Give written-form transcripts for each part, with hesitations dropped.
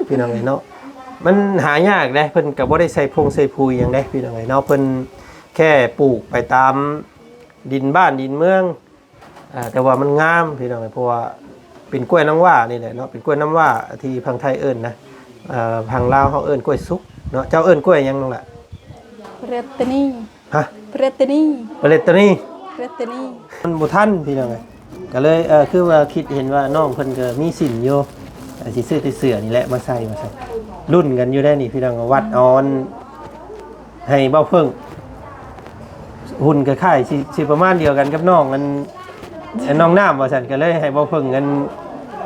พี่น้องเนาะมันหายากเด้เพิ่นก็บ่ได้ใส่พงใส่ปุ๋ยหยังเด้พี่น้องเนาะเพิ่นแค่ปลูกไปตามดินบ้านดินเมืองแต่ว่ามันงามพี่น้องเพราะว่าเป็นกล้วยน้ำว้านี่แหละเนาะเป็นกล้วยน้ำว้าที่พังไทยเอิ้นนะพังลาวเขาเอิ้นกล้วยสุกเนาะเจ้าเอิ้นกล้วยหยังนั่นล่ะเปรตนีฮะเปรตนีเปรตนีเปรตนีมันบ่ทันพี่น้องก็เลยคือว่าคิดเห็นว่าน้องเพิ่นก็มีสินอยู่สิซื้อแต่เสื้อนี่แหละมาใส่รุ่นกันอยู่ได้นี่พี่น้องวัดออนให้เบ้าเพิ่งหุ่นก็คล้ายสิประมาณเดียวกันกับน้องอันน้องน้ำว่าซั่นก็เลยให้เบ้าเพิ่งกัน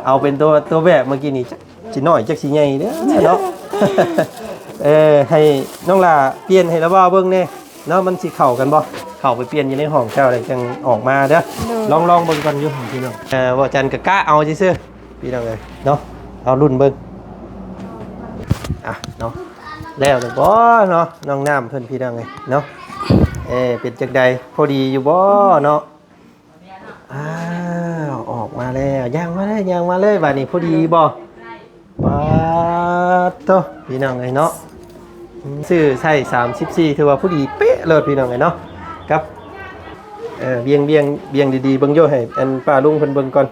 เอาเป็นตัวแบบเมื่อกี้นี่สิน้อยจักสิใหญ่เด้อเนาะ ให้น้องล่ะเปลี่ยนให้ละบ่เบิ่งแน่เนาะมันสิเข้ากันบ่เข้าไปเปลี่ยนอยู่ในห้องเจ้าได้จังออกมาเด้อลองเบิ่งก่อนอยู่พี่น้องว่าจันก็กะเอาซื่อๆพี่น้องเอ้ยเนาะเอารุ่นเบิ่งเนาะแล้วแต่บ่เนาะน้องน้ำเพิ่นพี่น้องเอ้ยเนาะเป็นจังใดพอดีอยู่บ่เนาะออกมาแล้วย่างมาเลยบัดนี้พอดีบ่ป๊าดโตพี่น้องเอ้ยเนาะซื้อใส่34ถือว่าพอดีเป๊ะเลยพี่น้องเอ้ยเนาะครับเบียงดีๆเบิ่งโยให้อันป้าลุงเพิ่นเบิ่งก่อน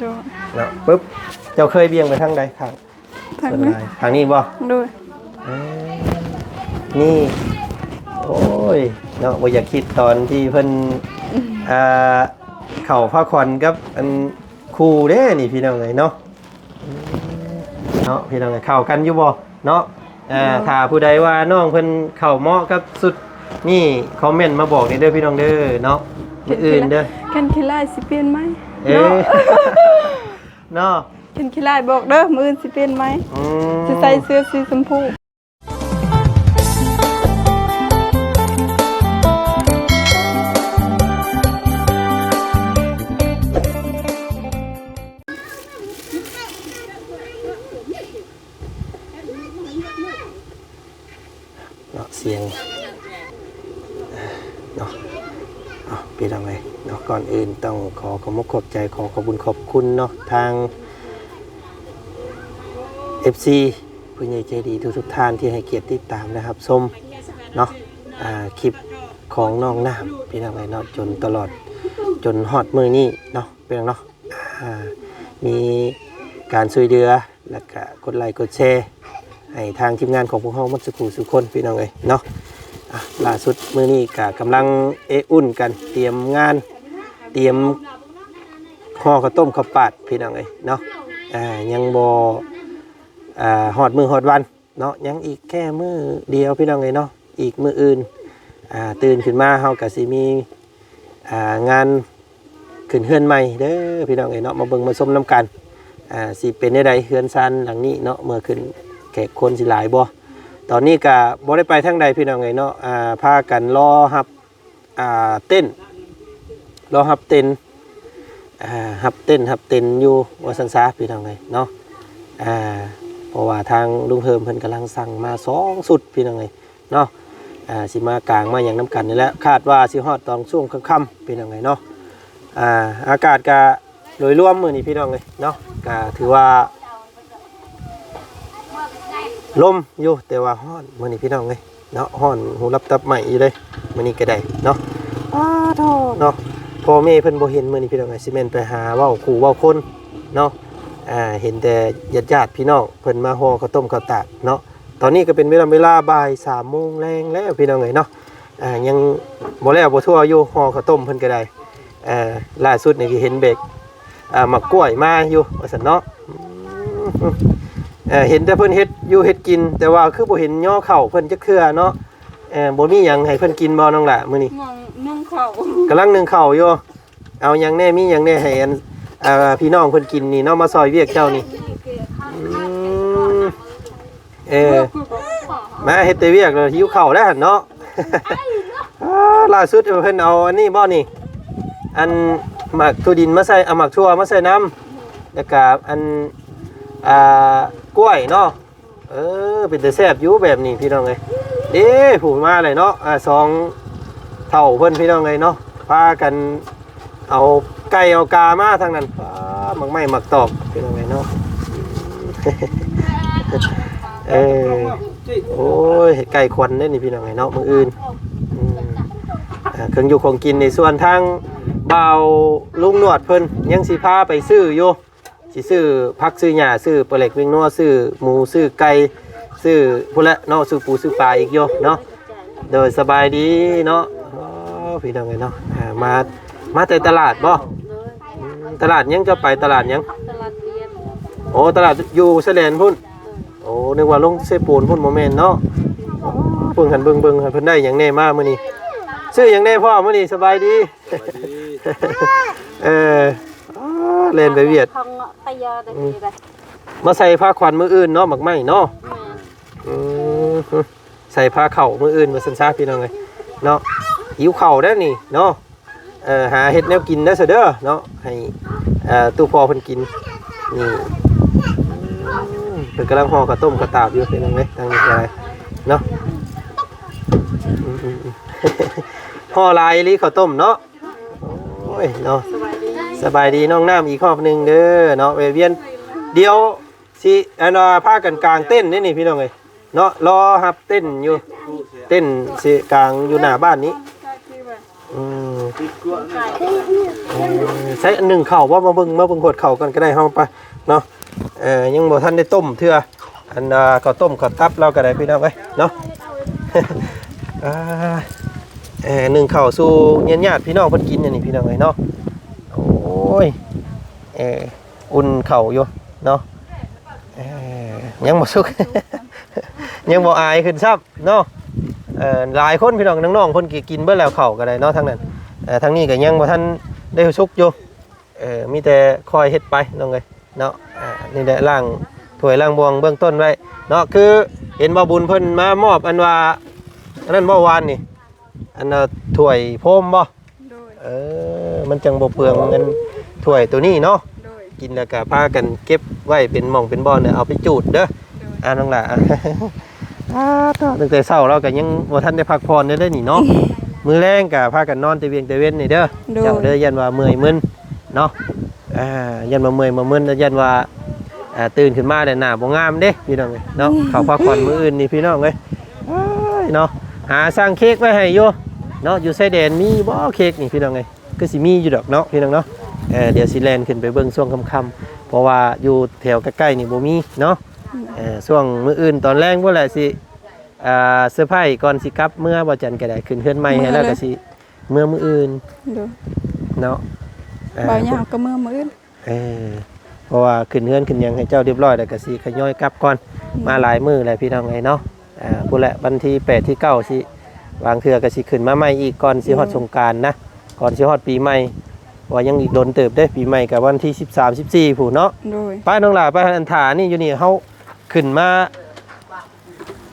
ดูเนาะปึ๊บเจ้าเคยเบียงไปทางใดทางทางนี้บ่ดูนี่โอ้ยเนาะบ่อยากคิดตอนที่เพิ่นเข้าพระควันกับอันครูเด้นี่พี่น้องเอ้ยเนาะพี่น้องเอ้ยเข้ากันอยู่บ่เนาะถ้าผู้ใดว่าน้องเพิ่นเข้าเหมาะกับสุดนี่คอมเมนต์มาบอกเด้อพี่น้องเด้อเนาะมื้ออื่นเด้อกันขี้ลายสิเปลี่ยนไหมเนาะกันขี้ลายบอกเด้อมื้ออื่นสิเปลี่ยนไหมสิใส่เสื้อสีชมพูเสียงเนาะพี่ทำไงเนาะก่อนอื่นต้องขอขอบใจขอบคุณขอบคุณเนาะทาง FC ผู้ใหญ่ใจดีทุกท่านที่ให้เกียรติติดตามนะครับชมเนาะคลิปของน้องน้ำพี่ทำไงเนาะจนฮอดมือนี้เนาะเป็นเนาะมีการช่วยเหลือแล้วก็กดไลค์กดแชร์ให้ทางทีมงานของพวกเรามัดสุขุสุคนพี่น้องเลยเนาะล่าสุดมื้อนี้ก็กำลังอุ่นกันเตรียมงานเตรียมห่อข้าวต้มข้าวปาดพี่น้องเลยเนาะยังบ่ฮอดมือฮอดวันเนาะยังอีกแค่มื้อเดียวพี่น้องเลยเนาะอีกมื้ออื่นตื่นขึ้นมาเฮาก็สิมีงานขึ้นเฮือนใหม่เด้อพี่น้องเลยเนาะมาเบิ่งมาชมน้ำกันสิเป็นได้ใดเฮือนซันหลังนี้เนาะเมื่อขึ้นแขกคนสิหลายบ่ตอนนี้ก็บ่ได้ไปทางใดพี่น้องไงเนาะพากันรอรับเต้นรอรับเต้นรับเต้นอยู่ว่าซั่นซะพี่น้องไงเนาะเพราะว่าทางลุงเฮิมเพิ่นกำลังสั่งมา2สุดพี่น้องไงเนาะสิมากลางมาอย่างน้ำกันนี่แหละคาดว่าสิฮอดตอนช่วงค่ำๆพี่น้องไงเนาะอากาศก็โดยรวมมื้อนี้พี่น้องไงเนาะก็ถือว่าลมอยู่แต่ว่าฮ้อนมื้อนี้พี่น้องเลยเนาะฮ้อนหูรับตับใหม่อยู่เลยมื้อนี้ก็ได้เนาะโธ่เนาะพ่อแม่เพิ่นบ่เห็นมื้อนี้พี่น้องสิแม่นไปหาเว้าขู่เว้าคนเนาะเห็นแต่ญาติพี่น้องเพิ่นมาห่อข้าวต้มข้าวตากเนาะตอนนี้ก็เป็นเวลาบ่าย 3 โมงแรงแล้วพี่น้องเอ้ยเนาะยังบ่แล้วบ่ทั่วอยู่ห่อข้าวต้มเพิ่นก็ได้ล่าสุดนี่ก็เห็นเบกหมักกล้วยมาอยู่ว่าซั่นเนาะเห็นแต่เพิ่นเฮ็ดอยู่เฮ็ดกินแต่ว่าคือบ่เห็นย่อเข่าเพิ่นจักเทื่อเนาะบ่มีหยังให้เพิ่นกินบ่น้องล่ะมื้อนี้นึ่งข้าวกำลังนึ่งข้าวอยู่เอาหยังแน่มีหยังแน่ให้พี่น้องเพิ่นกินนี่เนาะมาซอยเวียกเจ้านี่มาเฮ็ดแต่เวียกแล้วหิวข้าวแล้วเนาะล่าสุดเพิ่นเอาอันนี้บ่นี่อันหมักถั่วดินมาใส่เอาหมักถั่วมาใส่น้ำแล้วก็อันกล้วยเนาะเป็นแต่แซ่บอยู่แบบนี้พี่น้องเลยเด้ผูกมาเลยเนาะ2 เท่าเพิ่นพี่น้องเลยเนาะพากันเอาไก่เอากามาทางนั้นหมักไม้หมักตอกพี่น้องเลยเนาะ เออโอ้ยไก่ควันได้นี่พี่น้องไงเนาะมื้ออื่นเครื่องอยู่ของกินในส่วนทางบ่าวลุงหนวดเพิ่นยังสิพาไปซื้ออยู่สิซื้อผักซื้อหญ้าซื้อปลาเล็กเวียงนัวซื้อหมูซื้อไก่ซื้อพุ่นละเนาะซื้อปูซื้อปลาอีกอยู่เนาะโดยสบายดีเนาะพี่น้องไงเนาะมาแต่ตลาดบ่ตลาดยังจะไปตลาดยังตลาดเวียน โอ้ตลาดอยู่เสลนพุ่นโอ้นึกว่าลงเซปูนพุ่นโมเมนต์เนาะเบิ่งหันเบิ่งเพิ่นได้หยังแน่มามื้อนี้ซื้อหยังแน่พ่อมื้อนี้สบายดีเล่นไปเวียด ของตะยอได้ดีเลย มาใส่ผ้าขวัญมื้ออื่นเนาะหมักไหม้เนาะใส่ผ้าเข่ามื้ออื่นมาซั่นซะพี่น้องเอ้ยเนาะหิวเข่าได้นี่เนาะหาเฮ็ดแนวกินได้ซะเด้อเนาะให้ตู้พ่อเพิ่นกินนี่เพิ่นกำลังห่อกระต้มกระตาบอยู่พี่น้องเอ้ยทางนี้ก็ได้เนาะห่อลายลีข้าวต้มเนาะโอ้ยเนาะสบายดีน้องน้ำอีกรอบหนึ่งเด้อเนาะเวียนเดี๋ยวสิผ้ากันกลางเต้นนี่พี่น้องเอ้ยเนาะรอฮับเต้นอยู่เต้นสิกลางอยู่หน้าบ้านนี้ใช้อันหนึ่งเข่าว่ามาเบิ่งหดเข่ากันก็ได้เฮาไปเนาะยังบ่ทันได้ต้มเทื่ออันข้าวต้มข้าวตับเราก็ได้พี่น้องเอ้ยเนาะหนึ่งเข่าสู่ญาติพี่น้องเพิ่นกินนี่พี่น้องเอ้ยเนาะโอ้ยอุ่นเข่าอยู่เนาะยังบ่สุก ยังบ่อายขึ้นซับเนาะหลายคนพี่น้องน้องๆเพิ่นกินเบิดแล้วเข่าก็ได้เนาะทั้งนั้นทั้งนี้ก็ยังบ่ทันได้สุกอยู่มีแต่คอยเฮ็ดไปน้องเอ้ยเนาะนี่ได้ล้างถ้วยล้างบวงเบื้องต้นไว้เนาะคือเห็นบ่บุญเพิ่นมามอบอันว่าอันนั้นเมื่อวานนี่อันถ้วยโฟมบ่มันจังบ่เปลืองเงินถ้วยตัวนี้เนาะกินแล้วก็พากันเก็บไว้เป็นหม่องเป็นบ่อเนี่ยเอาไปจูดเด้อน้องล่ะตั้งแต่เช้าเราก็ยังบ่ทันได้พักผ่อนได้นี่เนาะมื้อแรงก็พากันนอนแต่เวียงแต่เว้นนี่เด้อเจ้าเด้อยันว่าเมื่อยมึนเนาะยันว่าเมื่อยมามึนยันว่าตื่นขึ้นมาได้หน้าบ่งามเด้พี่น้องเอ้ยเนาะเข้าพักผ่อนมื้ออื่นนี่พี่น้องเอ้ยเนาะหาสร้างเค้กไว้ให้อยู่เนาะอยู่ไสแดนมีบ่เค้กนี่พี่น้องเอ้ยก็สิมีอยู่ดอกเนาะพี่น้องเนาะเดี๋ยวสิแล่นขึ้นไปเบิ่งช่วงค่ำๆเพราะว่าอยู่แถวใกล้ๆนี่บ่มีเนาะช่วงมื้ออื่นตอนแรงบ่แหละสิเซอร์ไพรส์ก่อนสิกลับเมื่อบ่จันก็ได้ขึ้นเฮือนใหม่ให้แล้วก็สิมื้ออื่นเนาะบ่ยาวก็มื้ออื่นเพราะว่าขึ้นเฮือนขึ้นหยังให้เจ้าเรียบร้อยแล้วก็สิขย่อยกลับก่อนมาหลายมื้อแล้วพี่น้องเอ้ยเนาะพุ่นแหละวันที่8ที่9สิวางเทื่อก็สิขึ้นมาใหม่อีกก่อนสิฮอดสงกรานต์นะก่อนสิฮอดปีใหม่ว่ายังอีกโดนเติบได้ปีใหม่กับวันที่13 14ผู้เนาะป้าน้องหลาป้าอันถานี่อยู่นี่เฮาขึ้นมา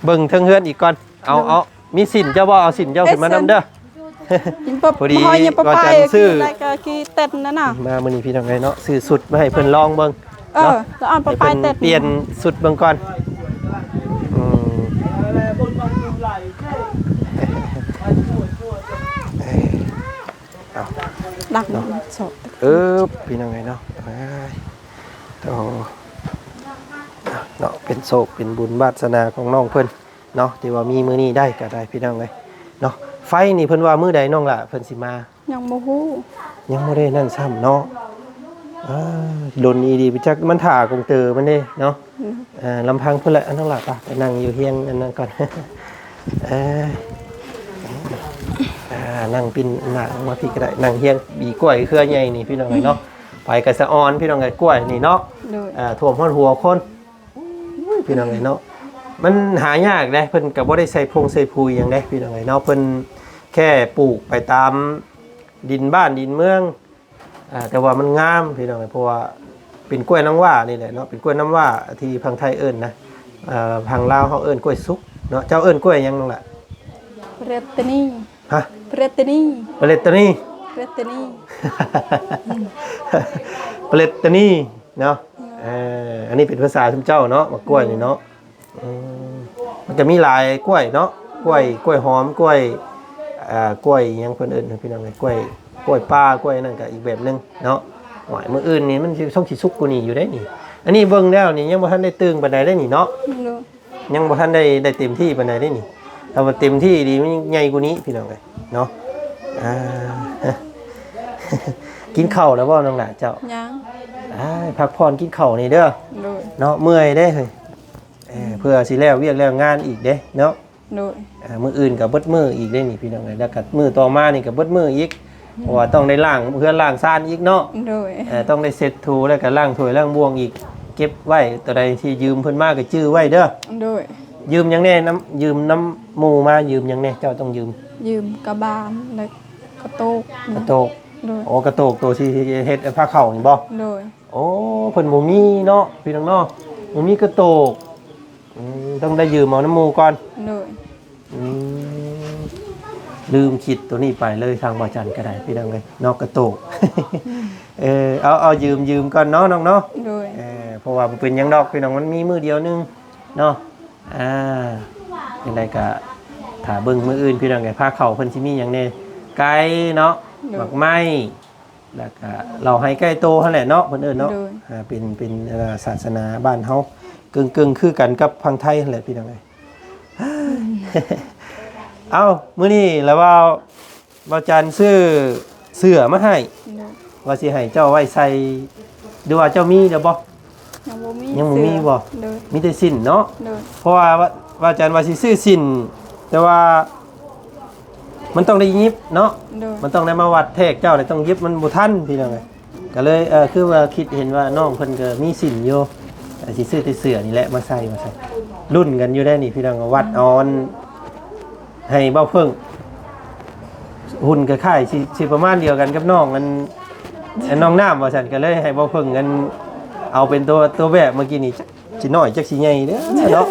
เบิ่งเทิงเฮือนอีกก่อนเอามีสินเจ้าบ่เอาสินเจ้าขึ้นมานำเด้อพอดีว่าจันซื้อแล้วก็ขี้เต็ดนั่นน่ะมามื้อนี้พี่น้องเอ้ยเนาะซื้อสุดมาให้เพิ่นลองเบิ่งเนาะแล้วเอาไปเต็ดเปลี่ยนสุดเบิ่งก่อนดักสดพี่น้องเอ้ยเนาะเนาะเป็นโศกเป็นบุญวาสนาของน้องเพิ่นเนาะที่ว่ามีมื้อนี้ได้ก็ได้พี่น้องเอ้ยเนาะไฟนี่เพิ่นว่ามื้อใดน้องล่ะเพิ่นสิมายังบ่ฮู้ยังบ่ได้นั่นซ้ำเนาะโดนอีดีไปจักมันถ่ากงเตอมันเด้เนาะลำพังเพิ่นละน้องล่ะไปนั่งอยู่เฮียงอันนั้นก่อนนั่งปินหน้ามาพี่ก็ได้นั่งเฮียงบีกล้วยเครือใหญ่นี่พี่น้องเอ้ยเนาะไปกระสะออนพี่น้องเอ้ยกล้วยนี่เนาะท่วมหัวคนพี่น้องเอ้ยเนาะมันหายากเด้เพิ่นก็บ่ได้ใส่พงใส่พุยหยังเด้พี่น้องเอ้ยเนาะเพิ่นแค่ปลูกไปตามดินบ้านดินเมืองแต่ว่ามันงามพี่น้องเอ้ยเพราะว่าเป็นกล้วยน้ำว้านี่แหละเนาะเป็นกล้วยน้ำว้าที่พังไทยเอิ้นนะพังลาวเฮาเอิ้นกล้วยสุกเนาะเจ้าเอิ้นกล้วยหยังนั่นล่ะเปรตนีฮะเปรตนีเปรตนีเปรตนีเนาะอันนี้เป็นภาษาทุ่มเจ้าเนาะมะกล้วยนี่เนาะมันจะมีหลายกล้วยเนาะกล้วยหอมกล้วยยังเพิ่นเอิ้นพี่น้องกล้วยป้ากล้วยนั่นก็อีกแบบนึงเนาะหวายมื้ออื่นนี่มันช่องสิสุกกว่านี้อยู่ได้นี่ อันนี้เบิ่งแล้วนี่ยังบ่ทันได้ตึงปานใดได้นี่เนาะ โดย ยังบ่ทันได้เต็มที่ปานใดได้นี่ถ้าว่าเต็มที่ดีมันใหญ่กว่านี้พี่น้องเอ้ยเนาะกินข้าวแล้วบ่น้องหล่ะเจ้า ยัง พักผ่อนกินข้าวนี่เด้อ โดย เนาะเมื่อยเด้เฮ้ยเพื่อสิแล้วเวียกแล้วงานอีกเด้เนาะ โดย มื้ออื่นก็เบิดมื้ออีกเด้นี่พี่น้องเอ้ยแล้วก็มื้อต่อมานี่ก็เบิดมื้ออีกเพราะว่าต้องได้ล้างเพื่อนล้างซ่านอีกเนาะ โดย ต้องได้เซ็ตถูแล้วก็ล้างถ้วยล้างบวงอีกเก็บไว้ตัวใดที่ยืมเพิ่นมาก็จื้อไว้เด้อ โดย ยืมหยังแน่ยืมน้ำหมู่มายืมหยังแน่เจ้าต้องยืม ยืมกระบาลและกระโตก กระโตก โดย โอ้กระโตกตัวที่เฮ็ดผ้าเข่านี่บ่ โดย โอ้เพิ่นบ่มีเนาะพี่น้องเนาะบ่มีกระโตกต้องได้ยืมเอาน้ำหมู่ก่อน โดย อืมลืมคิดตัวนี้ไปเลยทางบ่จันก็ได้พี่น้องเอ้ยนอกกระโตก เอายืมก่อนเนาะน้องเนาะ โดย เพราะว่าบ่เป็นหยังดอกพี่น้องมันมีมือเดียวนึงเนาะจังไดก็ถ้าเบิ่งมื้ออื่นพี่น้องไงผ้าเข่าเพิ่นสิมีหยังแน่ไก่เนาะหมักไม้แล้วก็เราให้ไก่โตหั่นแหละเนาะเพิ่นเอิ้นเนาะเป็นศาสนาบ้านเฮากึ่งคือกันกับพังไทยนั่นแหละพี่น้องเอ้ย เอ้ามื้อนี้แล้วว่าบ่จันซื้อเสื้อมาให้ โดย ว่าสิให้เจ้าไว้ใส่ดูว่าเจ้ามีเด้อบ่ ยังบ่มี ยังบ่มีบ่ โดย มีแต่สิ้นเนาะ โดย เพราะว่าอาจารย์ว่าสิซื้อสิ้นแต่ว่ามันต้องได้ยิบเนาะ โดย มันต้องได้มาวัดแทกเจ้าเลยต้องยิบมันบ่ทันพี่น้องเอ้ยก็เลยคือว่าคิดเห็นว่าน้องเพิ่นก็มีสิ้นอยู่สิซื้อแต่เสื้อนี่แหละมาใส่รุ่นกันอยู่ได้นี่พี่น้องวัดเออนให้เบ้าเพิ่งหุ่นคล้ายๆสิประมาณเดียวกันกับน้องอันน้องน้ำว่าซั่นก็เลยให้เบ้าเพิ่งกันเอาเป็นตัวแบบเมื่อกี้นี่สิน้อยจักสิใหญ่เด้อเนาะ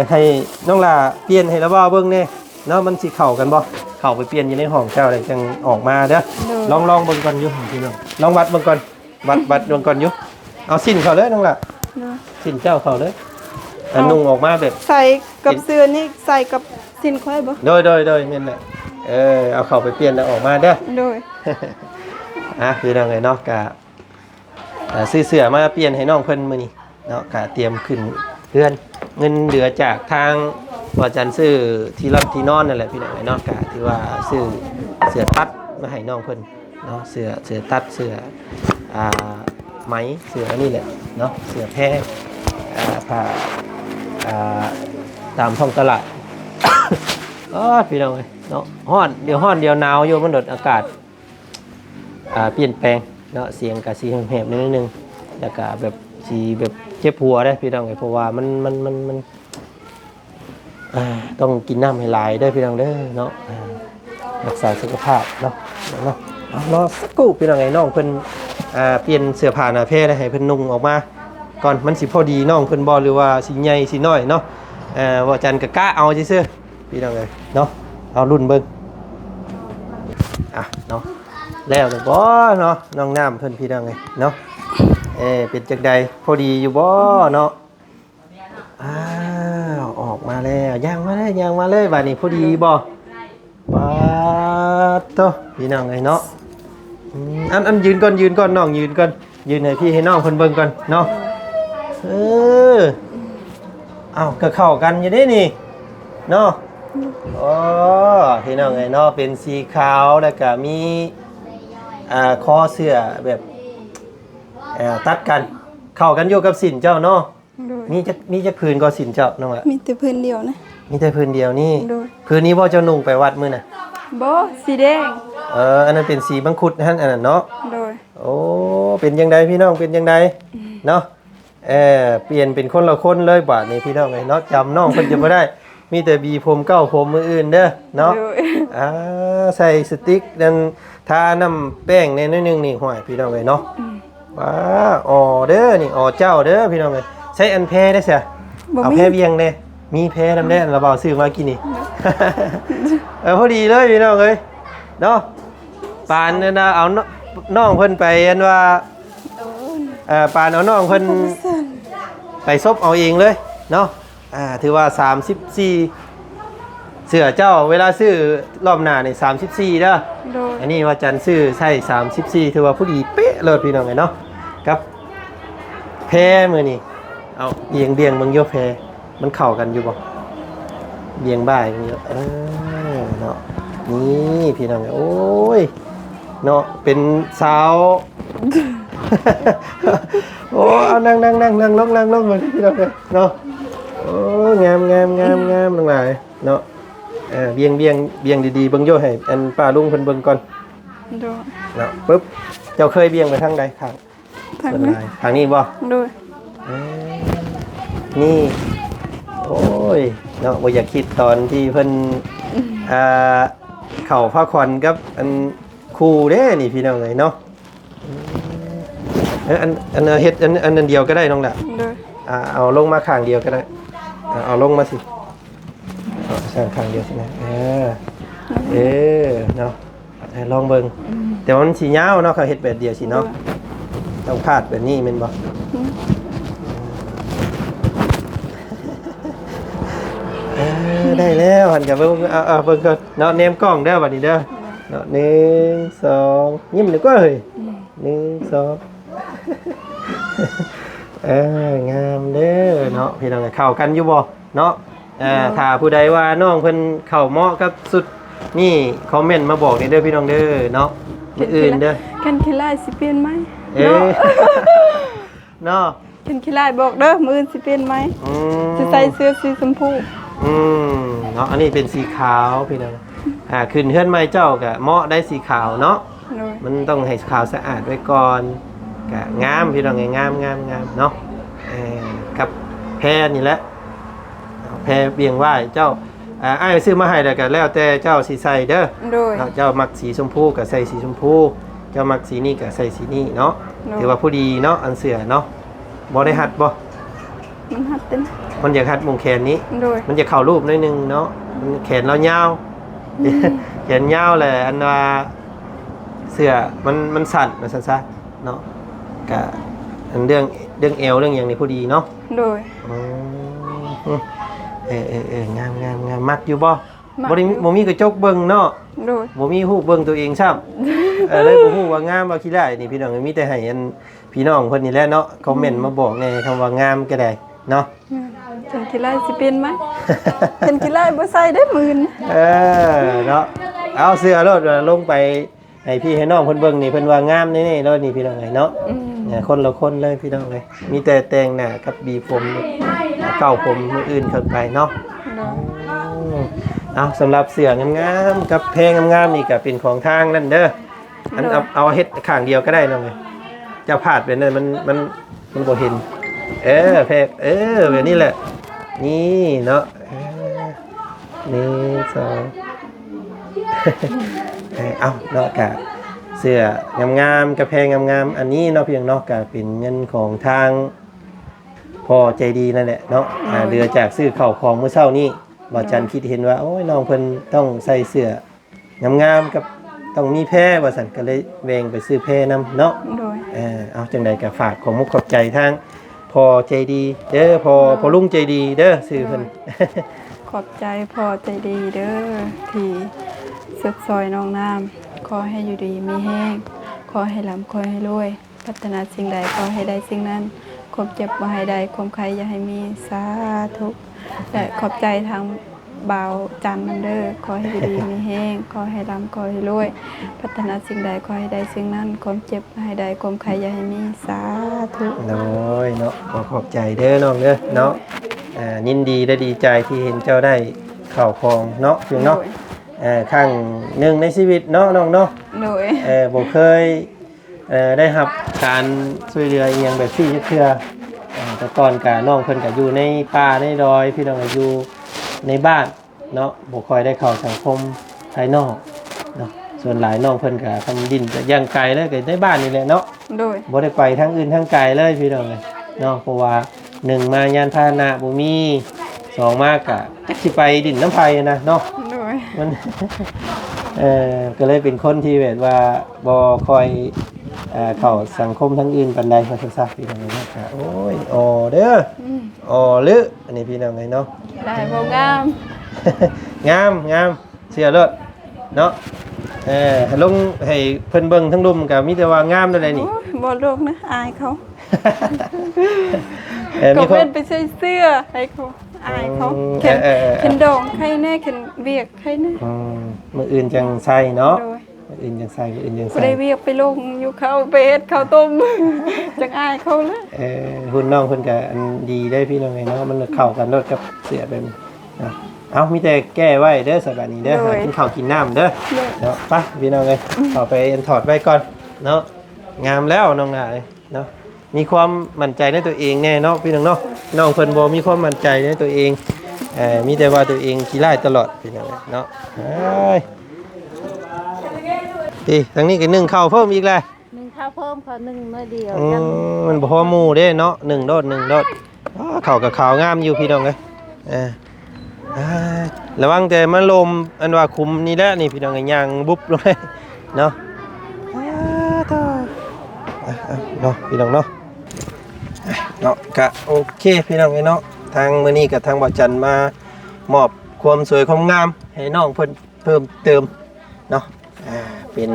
ให้น้องลาเปลี่ยนให้ละบ่เบิ่งแน่เนาะมันสิเข้ากันบ่เข้าไปเปลี่ยนอยู่ในห้องเจ้าได้จังออกมาเด้อลองเบิ่งก่อนอยู่พี่น้องลองวัดเบิ่งก่อนวัดเบิ่งก่อนอยู่เอาสิ้นเข้าเลยน้องลา โดย สิ้นเจ้าเข้าเลยนุ่งออกมาแบบ ใส่กับเสื้อนี่ใส่กับสินค่อยบ่ โดยแม่นแหละเอาเข้าไปเปลี่ยนแล้วออกมาเด้อ โดย พี่น้องเอ้ยเนาะกะซื้อเสื้อมาเปลี่ยนให้น้องเพิ่นมื้อนี้เนาะกะเตรียมขึ้นเรือนเงินเหลือจากทางว่าจันซื้อที่รับที่นอนนั่นแหละพี่น้องไอ้นอกกะที่ว่าซื้อเสื้อตัดมาให้น้องเพิ่นเนาะเสื้อตัดเสื้อไหมเสื้อนี่แหละเนาะเสื้อแพรผ้าตามท้องตลาด พี่น้องเอ้ยเนาะฮ้อนเดี๋ยวฮ้อนเดี๋ยวหนาวอยู่มันโดดอากาศเปลี่ยนแปลงเนาะเสียงกะสีแหบๆนิดนึงแล้วก็แบบสีแบบเจ็บหัวได้พี่น้องเอ้ยเพราะว่ามันต้องกินน้ำให้หลายได้พี่น้องเด้อเนาะรักษาสุขภาพเนาะรอสักครู่พี่น้องไอ้น้องเพิ่นเปลี่ยนเสื้อผ้าหน้าแพรได้ให้เพิ่นนุ่งออกมาก่อนมันสิพอดีน้องเพิ่นบ่หรือว่าสิใหญ่สิน้อยเนาะว่าจันก็กะเอาซื่อๆพี่น้องเอ้ยเนาะเอารุ่นเบิ่งเนาะแล้วจังบ่เนาะน้องน้ำเพิ่นพี่น้องเอ้ยเนาะเป็นจังใดพอดีอยู่บ่เนาะออกมาแล้วย่างมาเลยบัดนี้พอดีบ่ป๊าดโตพี่น้องเอ้ยเนาะอันยืนก่อนน้องยืนก่อนยืนให้พี่ให้น้องเพิ่นเบิ่งก่อนเนาะก็เข้ากันอยู่เด้นี่เนาะพี่น้องเอ้ยเนาะเป็นสีขาวแล้วก็มีคอเสื้อแบบตัดกันเข้ากันอยู่กับสินเจ้าเนาะ โดย มีจักพื้นก็สินเจ้าน้องละ มีแต่พื้นเดียวนะ มีแต่พื้นเดียวนี่ โดย พื้นนี้บ่เจ้านุ่งไปวัดมื้อน่ะ บ่สีแดง อันนั้นเป็นสีบังคุดนั่นอันนั้นเนาะ โดย โอ้เป็นจังไดพี่น้องเป็นจังไดเนาะเปลี่ยนเป็นคนละคนเลยบาดนี้พี่น้องเอ้ยเนาะจำน้องเพิ่นจะบ่ได้มีแต่บีผมเก้าผมมืออื่นเด้อเนาะ โดย ใส่สติ๊กนั่นทาน้ำแป้งในนิดนึงนี่ห้อยพี่น้องเอ้ยเนาะว้าเด้อนี่เจ้าเด้อพี่น้องเอ้ยใช้อันแพได้ซะ บ่ เอา มี แพเวียงเด้มีแพนำได้เราเบาซื้อมากินนี่ พอดีเลยพี่น้องเอ้ยเนาะปานนั่นนะเอาน้องเพิ่นไปอันว่าปานเอาน้องเพิ่นไปซบเอาเองเลยเนาะถือว่า34เสื้อเจ้าเวลาซื้อรอบหน้านี่34เด้อ โดย อันนี้ว่าจันซื้อใช่34ถือว่าผู้ดีเป๊ะเลยพี่น้องเอ้ยเนาะครับ แพ้มื้อนี้เอาเบียงเบิ่งโยแพ้มันเข้ากันอยู่บ่เบียงบ่ายนี่เนาะนี่พี่น้องโอ้ยเนาะเป็นสาว โอ้เอานั่งลงเหมือนพี่น้องเลยเนาะโอ้งามทั้งหลายเนาะเบียงดีๆเบิ่งโยให้อันป้าลุงเพิ่นเบิ่งก่อน โดย เนาะปึ๊บเจ้าเคยเบียงไปทางใดข้าง ทาง ส่วน นี้ ใดทางนี้บ่ โดย นี่โอ้ยเนาะบ่อยากคิดตอนที่เพิ่นเข้าพระควันกับอันครูเด้นี่พี่น้องเอ้ยเนาะอันเฮ็ดอันนั้นเดียวก็ได้น้องล่ะ โดย เอาลงมาข้างเดียวก็ได้เอาลงมาสิใช่ข้างเดียวใช่ไหมเนาะลองเบิ่งแต่ว่ามันสียาวเนาะเขาเฮ็ดแบบเดียวสิเนาะต้องพาดแบบนี้แม่นบ่ได้แล้วหันกับเบิ่งเอาเบิ่งก่อนเนาะเนมกล้องเด้อบัดนี้เด้อเนาะ1 2ยิ้มหน่อยก็เฮ้ย1 2งามเด้อเนาะพี่น้องเข้ากันอยู่บ่เนาะถ้าผู้ใดว่าน้องเพิ่นเข้าเหมาะกับสุดนี่คอมเมนต์มาบอกเด้อพี่น้องเด้อเนาะมื้ออื่นเด้อ กันขี้ลายสิเปลี่ยนไหม เนาะ กันขี้ลายบอกเด้อมื้ออื่นสิเปลี่ยนไหมสิใส่เสื้อสีชมพู เนาะอันนี้เป็นสีขาวพี่น้องขึ้นเฮือนใหม่เจ้าก็เหมาะได้สีขาวเนาะ โดย มันต้องให้ขาวสะอาดไว้ก่อนก็งามพี่น้องงามเนาะกับแพรนี่แหละแพรเบียงไหว้เจ้าอ้ายซื้อมาให้แล้วก็แล้วแต่เจ้าสิใส่เด้อ โดย เจ้ามักสีชมพูก็ใส่สีชมพูเจ้ามักสีนี้ก็ใส่สีนี้เนาะถือว่าผู้ดีเนาะอันเสือเนาะบ่ได้หัดบ่ มันหัดเต้น มันอยากหัดมุงแขนนี้ โดย มันจะเข้ารูปหน่อยนึงเนาะมันแขนเรายาวแขนยาวแหละอันว่าเสื้อมันสั่นมันสั้นๆเนาะก็อันเรื่องเอวเรื่องอย่างนี้พอดีเนาะ โดย งามมักอยู่บ่บ่มีกระจกเบิ่งเนาะ โดย บ่มีฮู้เบิ่งตัวเองซ้ำเลยบ่ฮู้ว่างามบ่ขี้ได้นี่พี่น้องมีแต่ให้อันพี่น้องเพิ่นนี่แหละเนาะคอมเมนต์มาบอกแน่คำว่างามก็ได้เนาะ กันขี้ลายสิเปลี่ยนไหมกันขี้ลายบ่ใส่ได้มื้อนี้ เนาะเอาเสื้อรถลงไปให้พี่ให้น้องเพิ่นเบิ่งนี่เพิ่นว่างามแน่ๆเลยนี่พี่น้องเอ้ยเนาะคนละคนเลยพี่น้องเอ้ยมีแต่แต่งหน้ากับบีผมเก่าผมมื้ออื่นเข้าไปเนาะเอาสำหรับเสื้องามๆกับแพงงามๆนี่ก็เป็นของทางนั่นเด้ออันเอาเฮ็ดข้างเดียวก็ได้น้องเอ้ยจะพลาดไปนั่นมันบ่เห็นแพงแบบนี้แหละนี่เนาะ1 2เอาเนาะกะเสื้องามๆกระแพงงามๆอันนี้เนาะเพียงเนาะกะเป็นเงินของทางพ่อใจดีนั่นแหละเนาะเรือจากซื้อข้าวของเมื่อเช้านี้บ่จันคิดเห็นว่าโอ้ยน้องเพิ่นต้องใส่เสื้องามๆกับต้องมีแพรว่าซั่นก็เลยแวงไปซื้อแพรนำเนาะ โดย เอาจังใดก็ฝากของมุกขอบใจทางพ่อใจดีเด้อพ่อลุงใจดีเด้อซื้อเพิ่น ขอบใจพ่อใจดีเด้อที่สุดซอยน้องน้ำขอให้อยู่ดีมีแห้งขอให้ร่ำขอให้รวยพัฒนาสิ่งใดขอให้ได้สิ่งนั้นความเจ็บบ่ให้ได้ความใครอย่าให้มีสาธุและขอบใจทางบ่าวจันทร์นำเด้อขอให้อยู่ดีมีแห้งขอให้ร่ำขอให้รวยพัฒนาสิ่งใดขอให้ได้สิ่งนั้นความเจ็บบ่ให้ได้ความใครอย่าให้มีสาธุ น้อยเนาะขอบใจเด้อน้องเด้อเนาะยินดีและดีใจที่เห็นเจ้าได้ข่าวของเนาะเพียงเนาะครั้งหนึ่งในชีวิตเนาะน้องเนาะ โดย บ่เคยได้รับการช่วยเหลืออีหยังแบบที่เทื่อแต่ก่อนก็น้องเพิ่นก็อยู่ในป่าในดอยพี่น้องก็อยู่ในบ้านเนาะบ่ค่อยได้เข้าสังคมภายนอกเนาะส่วนหลายน้องเพิ่นก็ทำดินก็ย่างไกลเลยก็ในบ้านนี่แหละเนาะ โดย บ่ได้ไปทางอื่นทางไกลเลยพี่น้องเลยเนาะเพราะว่า1มายานพาหนะบ่มี2มากก็จักสิไปดินน้ำไผนะเนาะ โดย มัน ก็เลยเป็นคนที่แบบว่าบ่ค่อยเข้าสังคมทั้งอื่นปานใดว่าซั่นซะพี่น้องเลยเนาะก็โอ้ยอ๋อเด้ออ๋อลึอันนี้พี่น้องเลยเนาะ ได้บ่งาม งามเสียเลิศเนาะลงให้เพิ่นเบิ่งทั้งรุมก็มีแต่ว่างามนั่นแหละนี่ โอ้ยบ่โลกนะอายเขา ก็ มีควา เว้ ม นไปใส่เสื้อให้เขาอายเขาเข็นเข็นดองใครแน่เข็นเวียกใครแน่ มื้ออื่นจังใส่เนาะ โดย มื้ออื่นจังใส่มื้ออื่นจัง บ่ ใส่ ได้เวียกไปลงอยู่เขาไปเฮ็ดข้าวต้ม จังอายเขาเลย หุ่นน้องเพิ่นก็อันดีได้พี่น้องไงเนาะมันเข้ากันรถกับเสื้อแบบนี้เนาะเอามีแต่แก้ไว้เด้อสัปดาห์นี้เด้อหากินข้าวกินน้ำเด้อเนาะไปพี่น้องเอ้ยเอาไปอันถอดไว้ก่อนเนาะงามแล้วน้องหน่ายเนาะมีความมั่นใจในตัวเองแน่เนาะพี่น้องเนาะน้องเพิ่นบ่มีความมั่นใจในตัวเองมีแต่ว่าตัวเองขี้ร้ายตลอดพี่น้องเอ้ยเนาะเอ้ยดีทางนี้ก็นึ่งข้าวเพิ่มอีกแล้ว นึ่งข้าวเพิ่มเขานึ่งน้อยเดียว มันบ่พอหมู่เด้เนาะ1โดด1โดดข้าวกับขาวงามอยู่พี่น้องเอ้ยระวังแต่มันลมอันว่าคุมนี่แหละนี่พี่น้องเอ้ยย่างบุบลงเลยเนาะเนาะพี่น้องเนาะเนาะก็โอเคพี่น้องเอ้ยเนาะทางมื้อนี้กับทางบ่จันมามอบความสวยความงามให้น้องเพิ่นเพิ่มเติมเนาะเป็น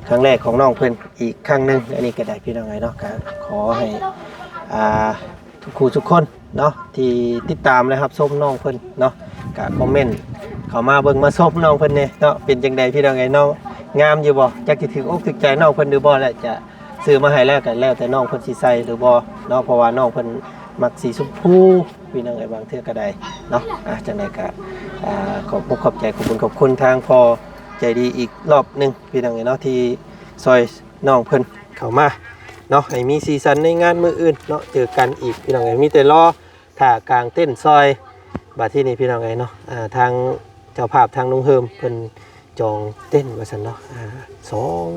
ครั้งแรกของน้องเพิ่นอีกครั้งหนึงอันนี้ก็ได้พี่น้องเอ้ยเนาะก็ขอให้ทุกคู่ทุกคนเนาะที่ติดตามนะครับชมน้องเพิ่นเนาะก็คอมเมนต์เข้ามาเบิ่งมาชมน้องเพิ่นเนี่ยเนาะเป็นจังไดพี่น้องเอ้ยน้องงามอยู่บ่จักสิถึงอกถึงใจน้องเพิ่นหรือบ่แหละจะซื้อมาให้แล้วก็แล้วแต่น้องเพิ่นสิใส่หรือบ่เนาะเพราะว่าน้องเพิ่นมักสีชมพูพี่น้องเอ้ยบางเทื่อก็ได้เนาะจังไดก็ขอบใจขอบคุณทางพอใจดีอีกรอบหนึงพี่น้องเอ้ยเนาะที่ซอยน้องเพิ่นเข้ามาเนาะให้มีสีสันในงานมื้ออื่นเนาะเจอกันอีกพี่น้องเอ้ยมีแต่รอถ้ากลางเต้นซอยบาดที่นี่พี่น้องเอ้ยเนาะทางเจ้าภาพทางลุงเฮิมเพิ่นจองเต้นว่าซั่นเนาะ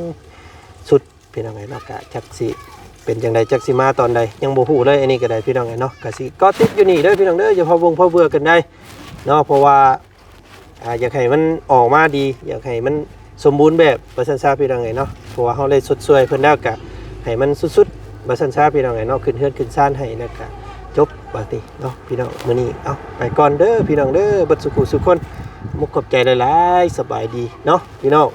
2ชุดพี่น้องเอ้ยเนาะก็จักสิเป็นจังไดจักสิมาตอนใดยังบ่ฮู้เลยอันนี้ก็ได้พี่น้องเอ้ยเนาะก็สิก็ติดอยู่นี่เด้อพี่น้องเด้ออย่าพอวงพอเบื่อกันได้เนาะเพราะว่าอยากให้มันออกมาดีอยากให้มันสมบูรณ์แบบว่าซั่นซะพี่น้องเอ้ยเนาะเพราะว่าเฮาเลยสุดสวยเพิ่นแล้วก็ให้มันสุดๆว่าซั่นซะพี่น้องเอ้ยเนาะขึ้นเฮือนขึ้นซ่านให้แล้วก็จบบาดนี้เนาะพี่น้องมื้อนี้เอาไปก่อนเด้อพี่น้องเด้อบัดสุขุสุคนมุกขอบใจหลายๆสบายดีเนาะพี่น้อง